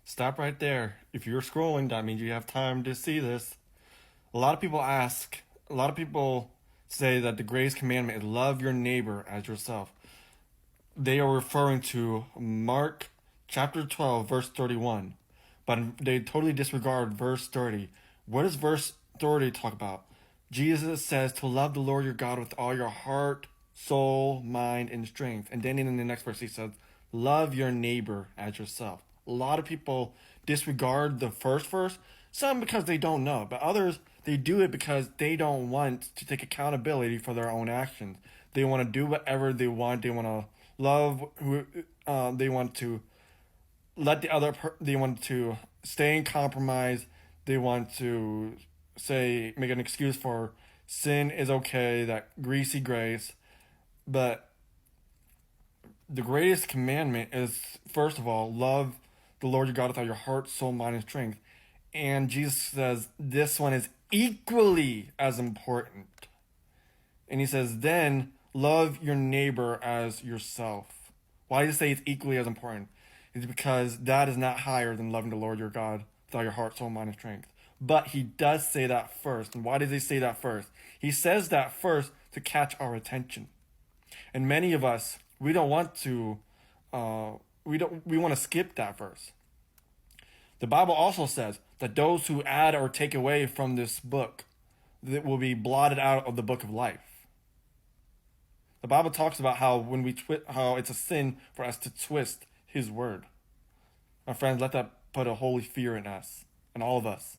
Stop right there. If you're scrolling, that means you have time to see this. A lot of people ask, a lot of people say that the greatest commandment is love your neighbor as yourself. They are referring to Mark chapter 12, verse 31. But they totally disregard verse 30. What does verse 30 talk about? Jesus says to love the Lord your God with all your heart, soul, mind, and strength. And then in the next verse, he says, love your neighbor as yourself. A lot of people disregard the first verse, some because they don't know, but others, they do it because they don't want to take accountability for their own actions. They want to do whatever they want. They want to love who they want to let they want to stay in compromise. They want to say make an excuse for sin is okay, that greasy grace. But the greatest commandment is, first of all, love the Lord your God with all your heart, soul, mind, and strength. And Jesus says this one is equally as important. And he says, then love your neighbor as yourself. Why does he say it's equally as important? It's because that is not higher than loving the Lord your God with all your heart, soul, mind, and strength. But he does say that first. And why does he say that first? He says that first to catch our attention. And many of us, we don't want to, we want to skip that verse. The Bible also says that those who add or take away from this book, that will be blotted out of the book of life. The Bible talks about how when how it's a sin for us to twist His word. My friends, let that put a holy fear in us and all of us.